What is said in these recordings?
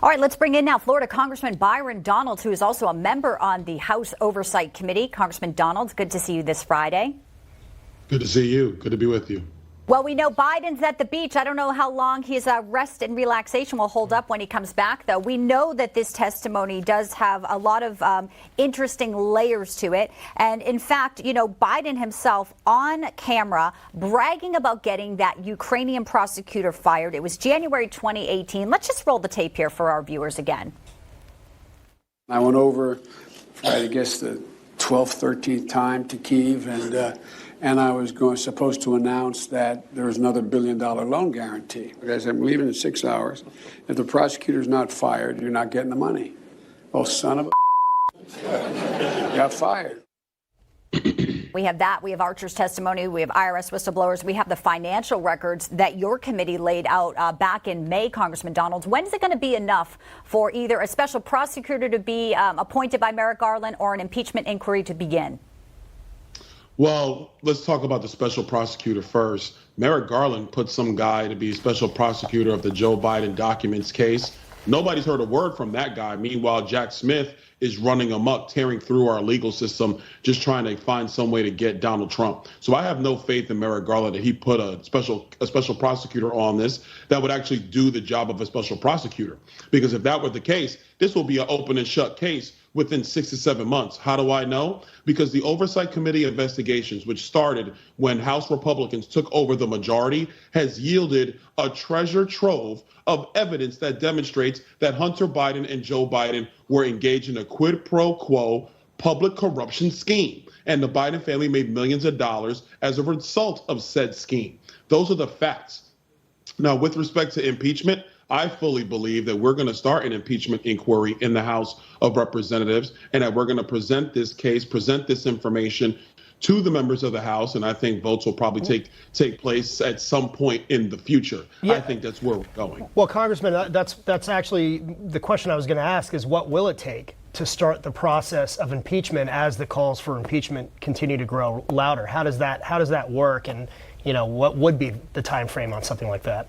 All right, let's bring in now Florida Congressman Byron Donalds, who is also a member on the House Oversight Committee. Congressman Donalds, good to see you this Friday. Good to see you. Good to be with you. Well, we know Biden's at the beach. I don't know how long his rest and relaxation will hold up when he comes back, though. We know that this testimony does have a lot of interesting layers to it. And in fact, you know, Biden himself on camera bragging about getting that Ukrainian prosecutor fired. It was January 2018. Let's just roll the tape here for our viewers again. I went over, I guess, the 12th, 13th time to Kyiv, and I was supposed to announce that there was another $1 billion loan guarantee. I said, I'm leaving in 6 hours. If the prosecutor's not fired, you're not getting the money. Oh, son of a got fired. We have that. We have Archer's testimony. We have IRS whistleblowers. We have the financial records that your committee laid out back in May, Congressman Donalds. When is it going to be enough for either a special prosecutor to be appointed by Merrick Garland or an impeachment inquiry to begin? Well, let's talk about the special prosecutor first. Merrick Garland put some guy to be special prosecutor of the Joe Biden documents case. Nobody's heard a word from that guy. Meanwhile, Jack Smith is running amok, tearing through our legal system, just trying to find some way to get Donald Trump. So I have no faith in Merrick Garland that he put a special prosecutor on this that would actually do the job of a special prosecutor. Because if that were the case, this will be an open and shut case within 6 to 7 months. How do I know? Because the Oversight Committee investigations, which started when House Republicans took over the majority, has yielded a treasure trove of evidence that demonstrates that Hunter Biden and Joe Biden were engaged in a quid pro quo public corruption scheme. And the Biden family made millions of dollars as a result of said scheme. Those are the facts. Now, with respect to impeachment, I fully believe that we're going to start an impeachment inquiry in the House of Representatives and that we're going to present this case, present this information to the members of the House. And I think votes will probably take place at some point in the future. Yeah. I think that's where we're going. Well, Congressman, that's actually the question I was going to ask is what will it take to start the process of impeachment as the calls for impeachment continue to grow louder? How does that work? And, you know, what would be the time frame on something like that?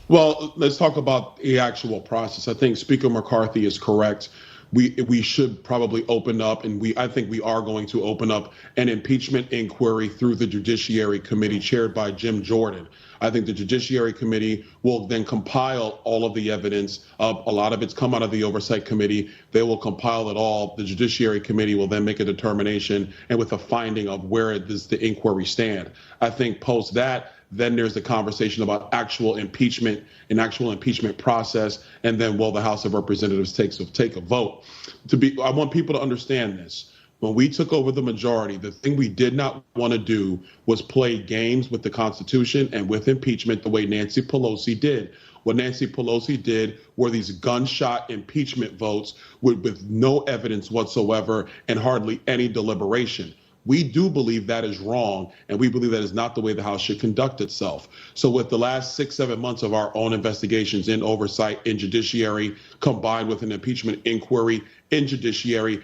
Well, let's talk about the actual process. I think Speaker McCarthy is correct. We should probably open up, and I think we are going to open up an impeachment inquiry through the Judiciary Committee chaired by Jim Jordan. I think the Judiciary Committee will then compile all of the evidence. A lot of it's come out of the Oversight Committee. They will compile it all. The Judiciary Committee will then make a determination and with a finding of where does the inquiry stand. I think post that, then there's the conversation about actual impeachment, an actual impeachment process, and then will the House of Representatives take a vote? I want people to understand this. When we took over the majority, the thing we did not want to do was play games with the Constitution and with impeachment the way Nancy Pelosi did. What Nancy Pelosi did were these gunshot impeachment votes with no evidence whatsoever and hardly any deliberation. We do believe that is wrong, and we believe that is not the way the House should conduct itself. So with the last 6-7 months of our own investigations in oversight, in judiciary, combined with an impeachment inquiry in judiciary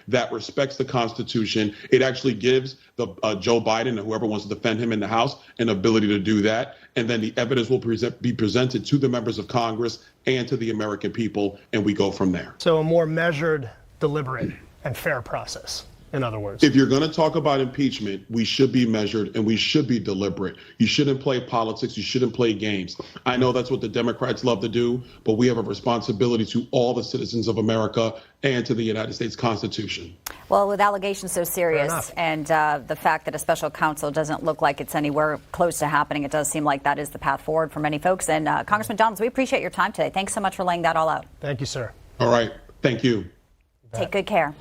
that respects the Constitution, it actually gives Joe Biden and whoever wants to defend him in the House an ability to do that. And then the evidence will be presented to the members of Congress and to the American people, and we go from there. So a more measured, deliberate, and fair process. In other words, if you're going to talk about impeachment, we should be measured and we should be deliberate. You shouldn't play politics. You shouldn't play games. I know that's what the Democrats love to do, but we have a responsibility to all the citizens of America and to the United States Constitution. Well, with allegations so serious and the fact that a special counsel doesn't look like it's anywhere close to happening, it does seem like that is the path forward for many folks. And Congressman Donalds, we appreciate your time today. Thanks so much for laying that all out. Thank you, sir. All right. Thank you. Take good care.